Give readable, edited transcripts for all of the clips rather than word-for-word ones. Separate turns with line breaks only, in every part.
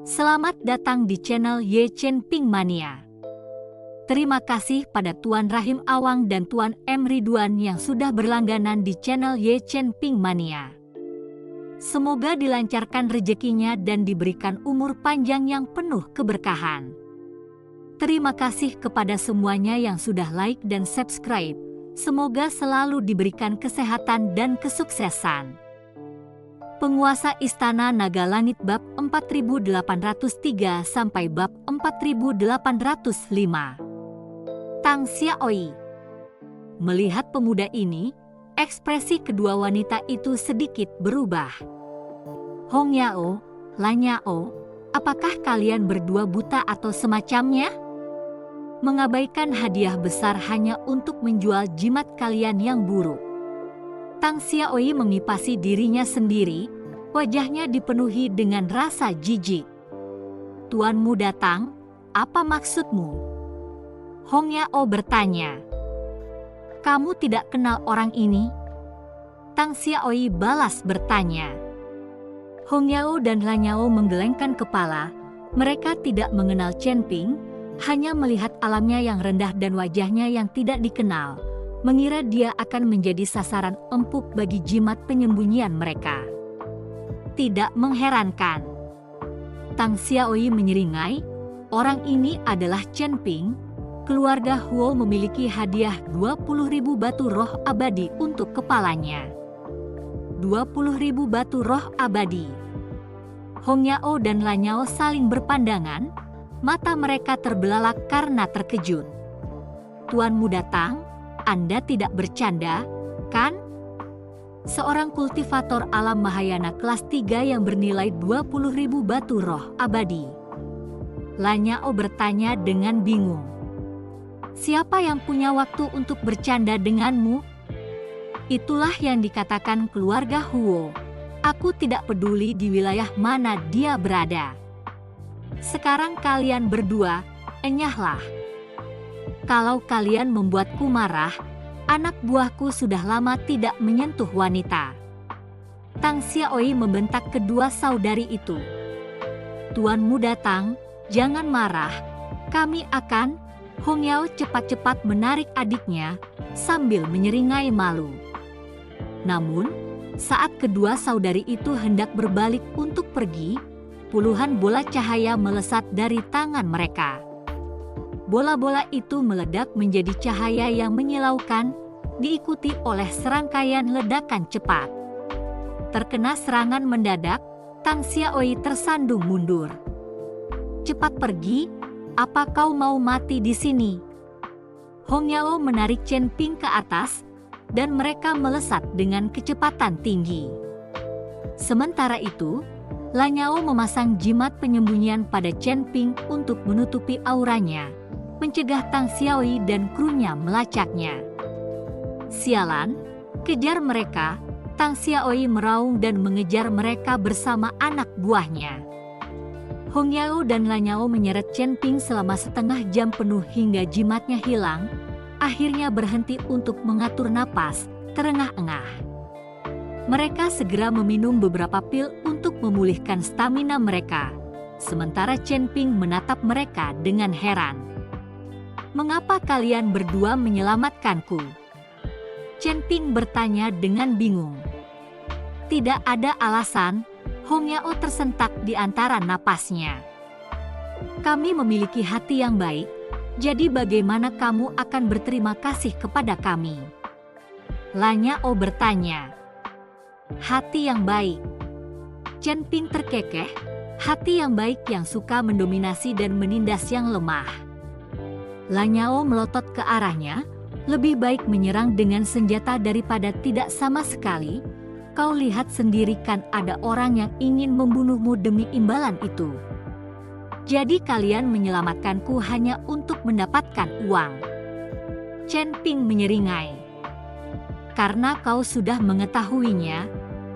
Selamat datang di channel Ye Chen Ping Mania. Terima kasih pada Tuan Rahim Awang dan Tuan M. Ridwan yang sudah berlangganan di channel Ye Chen Ping Mania. Semoga dilancarkan rezekinya dan diberikan umur panjang yang penuh keberkahan. Terima kasih kepada semuanya yang sudah like dan subscribe. Semoga selalu diberikan kesehatan dan kesuksesan. Penguasa Istana Naga Langit bab 4803 sampai bab 4805. Tang Xiaoi. Melihat pemuda ini, ekspresi kedua wanita itu sedikit berubah. Hong Yao, Lan Yao, apakah kalian berdua buta atau semacamnya? Mengabaikan hadiah besar hanya untuk menjual jimat kalian yang buruk. Tang Xiaoi mengipasi dirinya sendiri, wajahnya dipenuhi dengan rasa jijik. Tuanmu datang, apa maksudmu? Hong Yao bertanya. Kamu tidak kenal orang ini? Tang Xiaoi balas bertanya. Hong Yao dan Lan Yao menggelengkan kepala, mereka tidak mengenal Chen Ping, hanya melihat alamnya yang rendah dan wajahnya yang tidak dikenal, mengira dia akan menjadi sasaran empuk bagi jimat penyembunyian mereka. Tidak mengherankan. Tang Xiaoi menyeringai, orang ini adalah Chen Ping. Keluarga Huo memiliki hadiah 20.000 batu roh abadi untuk kepalanya. 20.000 batu roh abadi. Hong Yao dan Lan Yao saling berpandangan, mata mereka terbelalak karena terkejut. Tuanmu datang? Anda tidak bercanda, kan? Seorang kultivator alam Mahayana kelas 3 yang bernilai 20.000 batu roh abadi. Lan Yao bertanya dengan bingung. Siapa yang punya waktu untuk bercanda denganmu? Itulah yang dikatakan keluarga Huo. Aku tidak peduli di wilayah mana dia berada. Sekarang kalian berdua, enyahlah. Kalau kalian membuatku marah, anak buahku sudah lama tidak menyentuh wanita. Tang Xiaoi membentak kedua saudari itu. Tuanmu datang, jangan marah. Kami akan... Hong Yao cepat-cepat menarik adiknya sambil menyeringai malu. Namun, saat kedua saudari itu hendak berbalik untuk pergi, puluhan bola cahaya melesat dari tangan mereka. Bola-bola itu meledak menjadi cahaya yang menyilaukan, diikuti oleh serangkaian ledakan cepat. Terkena serangan mendadak, Tang Xiaoi tersandung mundur. Cepat pergi, apa kau mau mati di sini? Hong Yao menarik Chen Ping ke atas, dan mereka melesat dengan kecepatan tinggi. Sementara itu, Lan Yao memasang jimat penyembunyian pada Chen Ping untuk menutupi auranya, mencegah Tang Xiaoi dan krunya melacaknya. Sialan, kejar mereka! Tang Xiaoi meraung dan mengejar mereka bersama anak buahnya. Hong Yao dan Lan Yao menyeret Chen Ping selama setengah jam penuh hingga jimatnya hilang, akhirnya berhenti untuk mengatur napas, terengah-engah. Mereka segera meminum beberapa pil untuk memulihkan stamina mereka, sementara Chen Ping menatap mereka dengan heran. Mengapa kalian berdua menyelamatkanku? Chen Ping bertanya dengan bingung. Tidak ada alasan. Hong Yao tersentak di antara napasnya. Kami memiliki hati yang baik, jadi bagaimana kamu akan berterima kasih kepada kami? Lan Yao bertanya. Hati yang baik. Chen Ping terkekeh, hati yang baik yang suka mendominasi dan menindas yang lemah. Lan Yao melotot ke arahnya, lebih baik menyerang dengan senjata daripada tidak sama sekali. Kau lihat sendiri kan ada orang yang ingin membunuhmu demi imbalan itu. Jadi kalian menyelamatkanku hanya untuk mendapatkan uang. Chen Ping menyeringai. Karena kau sudah mengetahuinya,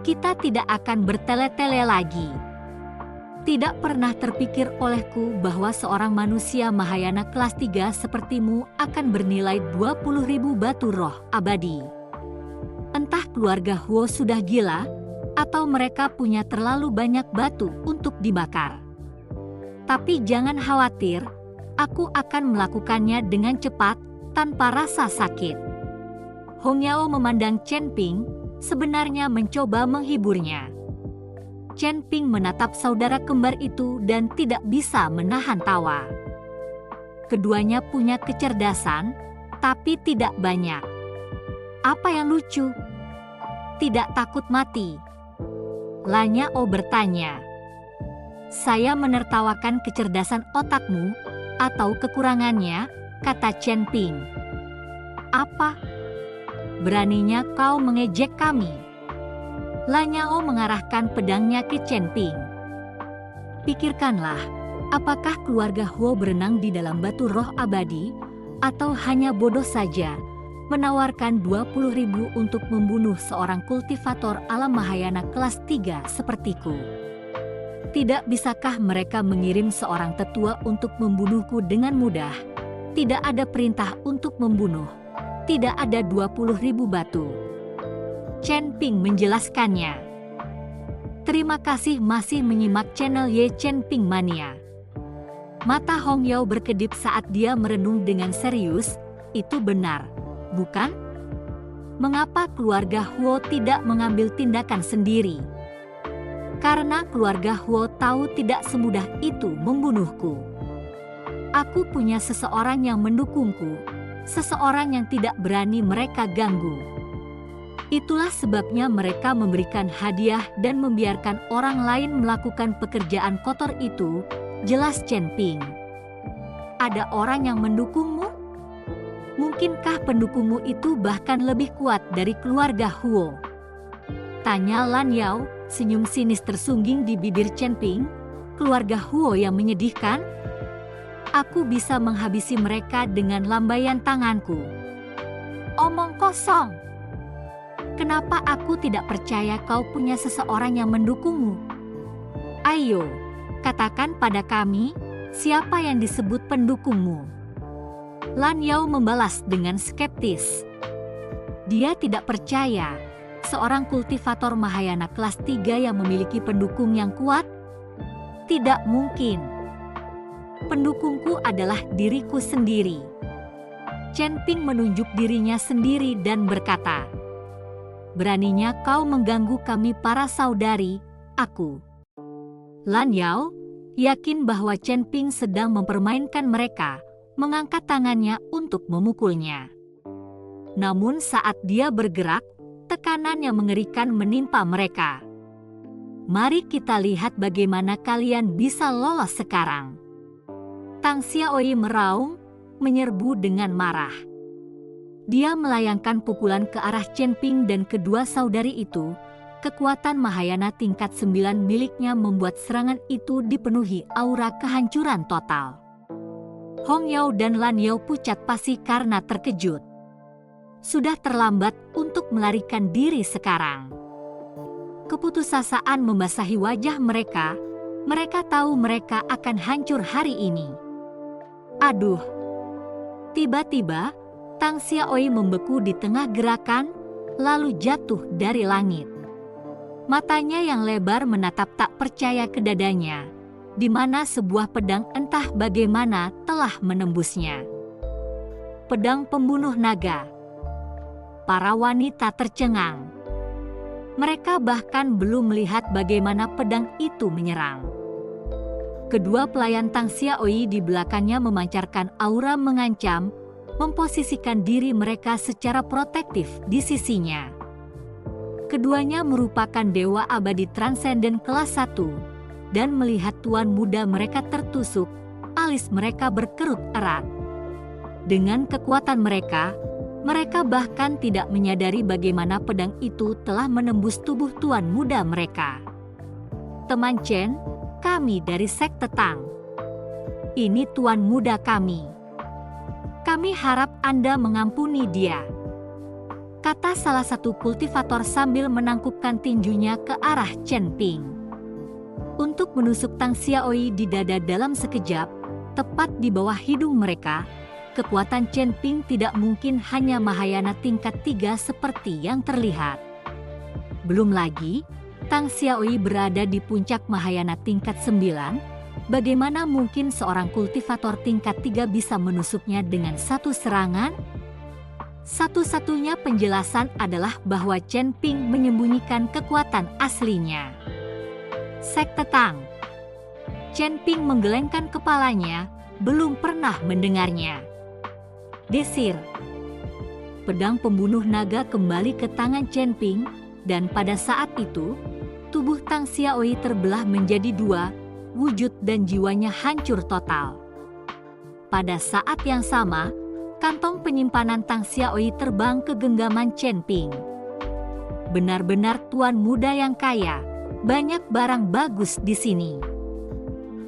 kita tidak akan bertele-tele lagi. Tidak pernah terpikir olehku bahwa seorang manusia Mahayana kelas 3 sepertimu akan bernilai 20.000 batu roh abadi. Entah keluarga Huo sudah gila, atau mereka punya terlalu banyak batu untuk dibakar. Tapi jangan khawatir, aku akan melakukannya dengan cepat, tanpa rasa sakit. Hong Yao memandang Chen Ping, sebenarnya mencoba menghiburnya. Chen Ping menatap saudara kembar itu dan tidak bisa menahan tawa. Keduanya punya kecerdasan, tapi tidak banyak. Apa yang lucu? Tidak takut mati? Lan Yao bertanya. Saya menertawakan kecerdasan otakmu, atau kekurangannya, kata Chen Ping. Apa? Beraninya kau mengejek kami? Lan Yao mengarahkan pedangnya ke Chen Ping. Pikirkanlah, apakah keluarga Huo berenang di dalam batu roh abadi, atau hanya bodoh saja, menawarkan 20.000 untuk membunuh seorang kultivator alam Mahayana kelas 3 sepertiku. Tidak bisakah mereka mengirim seorang tetua untuk membunuhku dengan mudah? Tidak ada perintah untuk membunuh. Tidak ada 20.000 batu. Chen Ping menjelaskannya. Terima kasih masih menyimak channel Ye Chen Ping Mania. Mata Hong Yao berkedip saat dia merenung dengan serius. Itu benar, bukan? Mengapa keluarga Huo tidak mengambil tindakan sendiri? Karena keluarga Huo tahu tidak semudah itu membunuhku. Aku punya seseorang yang mendukungku, seseorang yang tidak berani mereka ganggu. Itulah sebabnya mereka memberikan hadiah dan membiarkan orang lain melakukan pekerjaan kotor itu, jelas Chen Ping. Ada orang yang mendukungmu? Mungkinkah pendukungmu itu bahkan lebih kuat dari keluarga Huo? Tanya Lan Yao, senyum sinis tersungging di bibir Chen Ping. Keluarga Huo yang menyedihkan? Aku bisa menghabisi mereka dengan lambaian tanganku. Omong kosong. Kenapa aku tidak percaya kau punya seseorang yang mendukungmu? Ayo, katakan pada kami, siapa yang disebut pendukungmu? Lan Yao membalas dengan skeptis. Dia tidak percaya seorang kultivator Mahayana kelas 3 yang memiliki pendukung yang kuat? Tidak mungkin. Pendukungku adalah diriku sendiri. Chen Ping menunjuk dirinya sendiri dan berkata, beraninya kau mengganggu kami para saudari, aku. Lan Yao yakin bahwa Chen Ping sedang mempermainkan mereka, mengangkat tangannya untuk memukulnya. Namun saat dia bergerak, tekanan yang mengerikan menimpa mereka. Mari kita lihat bagaimana kalian bisa lolos sekarang. Tang Xiaoyi meraung, menyerbu dengan marah. Dia melayangkan pukulan ke arah Chen Ping dan kedua saudari itu. Kekuatan Mahayana tingkat 9 miliknya membuat serangan itu dipenuhi aura kehancuran total. Hong Yao dan Lan Yao pucat pasi karena terkejut. Sudah terlambat untuk melarikan diri sekarang. Keputusasaan membasahi wajah mereka. Mereka tahu mereka akan hancur hari ini. Aduh! Tiba-tiba, Tang Xiaoyi membeku di tengah gerakan, lalu jatuh dari langit. Matanya yang lebar menatap tak percaya ke dadanya, di mana sebuah pedang entah bagaimana telah menembusnya. Pedang pembunuh naga. Para wanita tercengang. Mereka bahkan belum melihat bagaimana pedang itu menyerang. Kedua pelayan Tang Xiaoyi di belakangnya memancarkan aura mengancam, memposisikan diri mereka secara protektif di sisinya. Keduanya merupakan dewa abadi transenden kelas 1, dan melihat tuan muda mereka tertusuk, alis mereka berkerut erat. Dengan kekuatan mereka bahkan tidak menyadari bagaimana pedang itu telah menembus tubuh tuan muda mereka. Teman Chen, kami dari sekte Tang. Ini tuan muda kami. Kami harap Anda mengampuni dia, kata salah satu kultivator sambil menangkupkan tinjunya ke arah Chen Ping. Untuk menusuk Tang Xiaoyi di dada dalam sekejap, tepat di bawah hidung mereka. Kekuatan Chen Ping tidak mungkin hanya Mahayana tingkat 3 seperti yang terlihat. Belum lagi, Tang Xiaoyi berada di puncak Mahayana tingkat 9, Bagaimana mungkin seorang kultivator tingkat 3 bisa menusuknya dengan satu serangan? Satu-satunya penjelasan adalah bahwa Chen Ping menyembunyikan kekuatan aslinya. Sekte Tang. Chen Ping menggelengkan kepalanya, belum pernah mendengarnya. Desir. Pedang pembunuh naga kembali ke tangan Chen Ping, dan pada saat itu, tubuh Tang Xiaoyi terbelah menjadi dua, wujud dan jiwanya hancur total. Pada saat yang sama, kantong penyimpanan Tang Xiaoyi terbang ke genggaman Chen Ping. Benar-benar tuan muda yang kaya, banyak barang bagus di sini.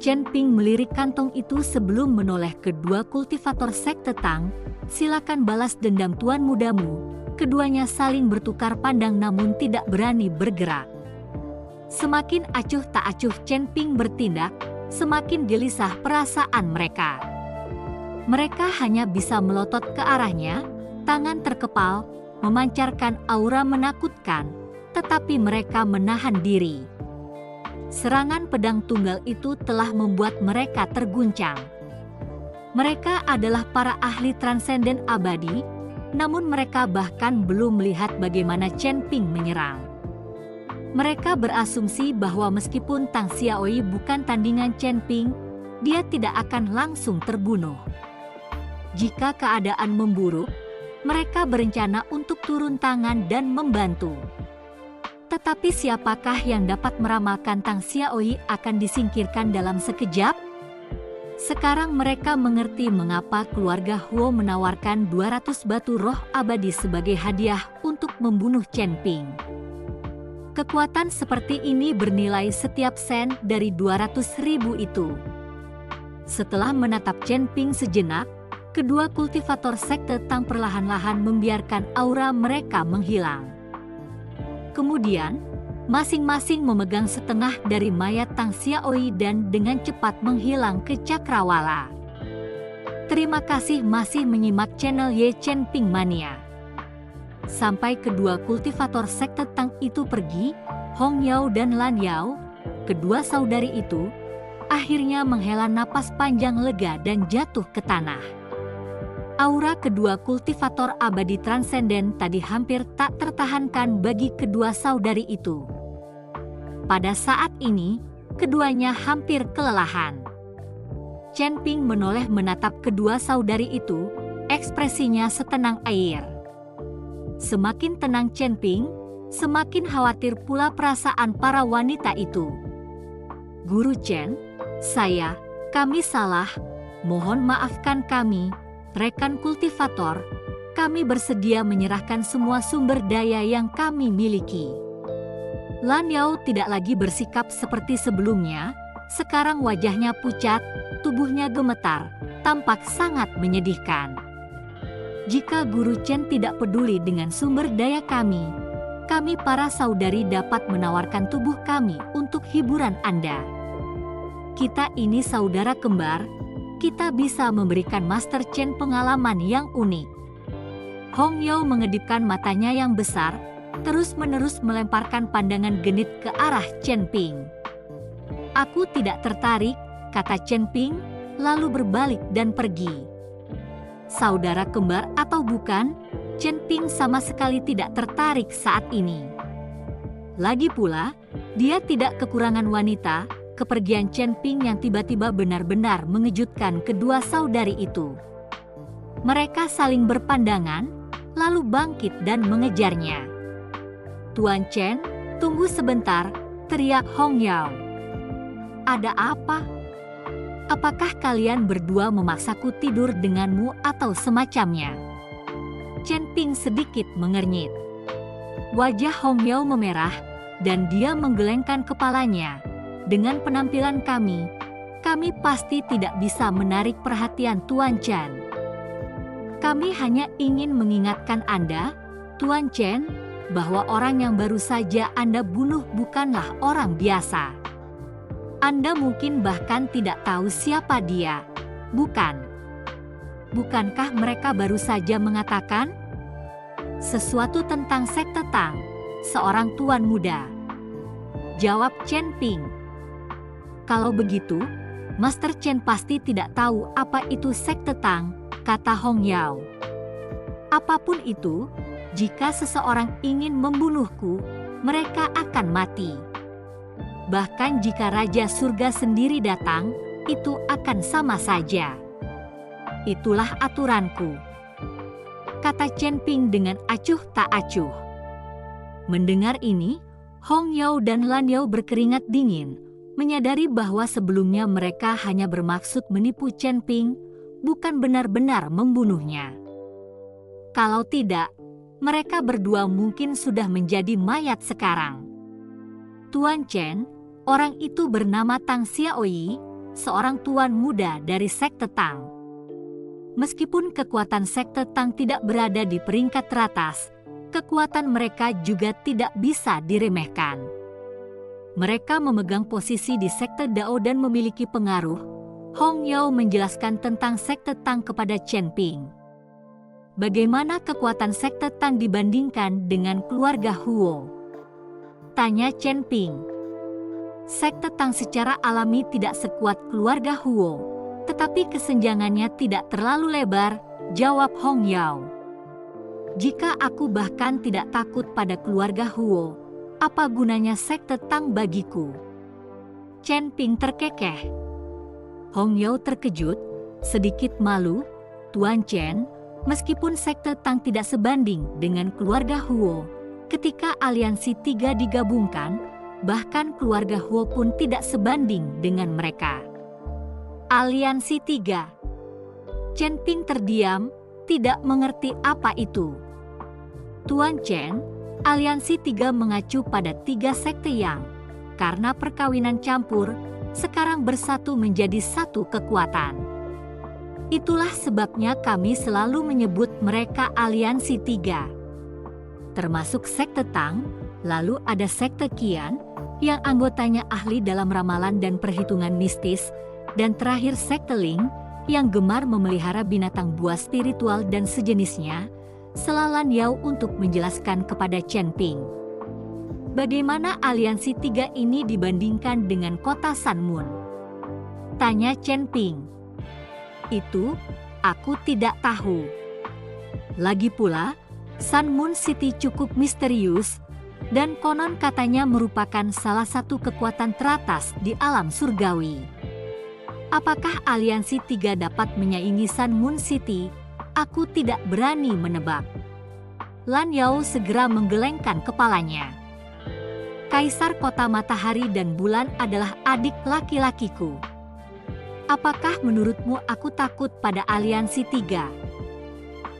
Chen Ping melirik kantong itu sebelum menoleh kedua kultivator sekte Tang. Silakan balas dendam tuan mudamu. Keduanya saling bertukar pandang namun tidak berani bergerak. Semakin acuh tak acuh Chen Ping bertindak, semakin gelisah perasaan mereka. Mereka hanya bisa melotot ke arahnya, tangan terkepal, memancarkan aura menakutkan, tetapi mereka menahan diri. Serangan pedang tunggal itu telah membuat mereka terguncang. Mereka adalah para ahli transenden abadi, namun mereka bahkan belum melihat bagaimana Chen Ping menyerang. Mereka berasumsi bahwa meskipun Tang Xiaoyi bukan tandingan Chen Ping, dia tidak akan langsung terbunuh. Jika keadaan memburuk, mereka berencana untuk turun tangan dan membantu. Tetapi siapakah yang dapat meramalkan Tang Xiaoyi akan disingkirkan dalam sekejap? Sekarang mereka mengerti mengapa keluarga Huo menawarkan 200 batu roh abadi sebagai hadiah untuk membunuh Chen Ping. Kekuatan seperti ini bernilai setiap sen dari 200.000 itu. Setelah menatap Chen Ping sejenak, kedua kultivator sekte Tang perlahan-lahan membiarkan aura mereka menghilang. Kemudian, masing-masing memegang setengah dari mayat Tang Xiaoyi dan dengan cepat menghilang ke cakrawala. Terima kasih masih menyimak channel Ye Chen Ping Mania. Sampai kedua kultivator sekte Tang itu pergi, Hong Yao dan Lan Yao, kedua saudari itu, akhirnya menghela napas panjang lega dan jatuh ke tanah. Aura kedua kultivator abadi transenden tadi hampir tak tertahankan bagi kedua saudari itu. Pada saat ini, keduanya hampir kelelahan. Chen Ping menoleh menatap kedua saudari itu, ekspresinya setenang air. Semakin tenang Chen Ping, semakin khawatir pula perasaan para wanita itu. Guru Chen, kami salah, mohon maafkan kami. Rekan kultivator, kami bersedia menyerahkan semua sumber daya yang kami miliki. Lan Yao tidak lagi bersikap seperti sebelumnya, sekarang wajahnya pucat, tubuhnya gemetar, tampak sangat menyedihkan. Jika Guru Chen tidak peduli dengan sumber daya kami para saudari dapat menawarkan tubuh kami untuk hiburan Anda. Kita ini saudara kembar, kita bisa memberikan Master Chen pengalaman yang unik. Hong Yao mengedipkan matanya yang besar, terus-menerus melemparkan pandangan genit ke arah Chen Ping. Aku tidak tertarik, kata Chen Ping, lalu berbalik dan pergi. Saudara kembar atau bukan, Chen Ping sama sekali tidak tertarik saat ini. Lagi pula, dia tidak kekurangan wanita. Kepergian Chen Ping yang tiba-tiba benar-benar mengejutkan kedua saudari itu. Mereka saling berpandangan, lalu bangkit dan mengejarnya. Tuan Chen, tunggu sebentar, teriak Hong Yao. Ada apa? Apakah kalian berdua memaksaku tidur denganmu atau semacamnya? Chen Ping sedikit mengernyit. Wajah Hong Yao memerah, dan dia menggelengkan kepalanya. Dengan penampilan kami pasti tidak bisa menarik perhatian Tuan Chen. Kami hanya ingin mengingatkan Anda, Tuan Chen, bahwa orang yang baru saja Anda bunuh bukanlah orang biasa. Anda mungkin bahkan tidak tahu siapa dia, bukan? Bukankah mereka baru saja mengatakan sesuatu tentang sekte Tang, seorang tuan muda? Jawab Chen Ping. Kalau begitu, Master Chen pasti tidak tahu apa itu sekte Tang, kata Hong Yao. Apapun itu, jika seseorang ingin membunuhku, mereka akan mati. Bahkan jika Raja Surga sendiri datang, itu akan sama saja. Itulah aturanku, kata Chen Ping dengan acuh tak acuh. Mendengar ini, Hong Yao dan Lan Yao berkeringat dingin, menyadari bahwa sebelumnya mereka hanya bermaksud menipu Chen Ping, bukan benar-benar membunuhnya. Kalau tidak, mereka berdua mungkin sudah menjadi mayat sekarang. Tuan Chen, orang itu bernama Tang Xiaoyi, seorang tuan muda dari sekte Tang. Meskipun kekuatan sekte Tang tidak berada di peringkat teratas, kekuatan mereka juga tidak bisa diremehkan. Mereka memegang posisi di sekte Dao dan memiliki pengaruh. Hong Yao menjelaskan tentang sekte Tang kepada Chen Ping. Bagaimana kekuatan sekte Tang dibandingkan dengan keluarga Huo? Tanya Chen Ping. Sekte Tang secara alami tidak sekuat keluarga Huo, tetapi kesenjangannya tidak terlalu lebar, jawab Hong Yao. Jika aku bahkan tidak takut pada keluarga Huo, apa gunanya sekte Tang bagiku? Chen Ping terkekeh. Hong Yao terkejut, sedikit malu. Tuan Chen, meskipun sekte Tang tidak sebanding dengan keluarga Huo, ketika aliansi tiga digabungkan, bahkan keluarga Huo pun tidak sebanding dengan mereka. Aliansi tiga. Chen Ping terdiam, tidak mengerti apa itu. Tuan Chen, aliansi tiga mengacu pada tiga sekte yang, karena perkawinan campur, sekarang bersatu menjadi satu kekuatan. Itulah sebabnya kami selalu menyebut mereka aliansi tiga. Termasuk sekte Tang, lalu ada sekte Qian, yang anggotanya ahli dalam ramalan dan perhitungan mistis, dan terakhir sekte Ling, yang gemar memelihara binatang buas spiritual dan sejenisnya, sela Lan Yao untuk menjelaskan kepada Chen Ping. Bagaimana aliansi tiga ini dibandingkan dengan kota Sun Moon? Tanya Chen Ping. Itu, aku tidak tahu. Lagi pula, Sun Moon City cukup misterius, dan konon katanya merupakan salah satu kekuatan teratas di alam surgawi. Apakah aliansi tiga dapat menyaingi Sun Moon City? Aku tidak berani menebak. Lan Yao segera menggelengkan kepalanya. Kaisar kota matahari dan bulan adalah adik laki-lakiku. Apakah menurutmu aku takut pada aliansi tiga?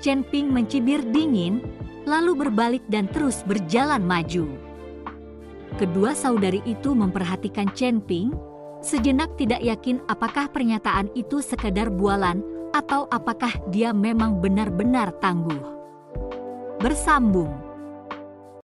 Chen Ping mencibir dingin, lalu berbalik dan terus berjalan maju. Kedua saudari itu memperhatikan Chen Ping, sejenak tidak yakin apakah pernyataan itu sekadar bualan atau apakah dia memang benar-benar tangguh. Bersambung.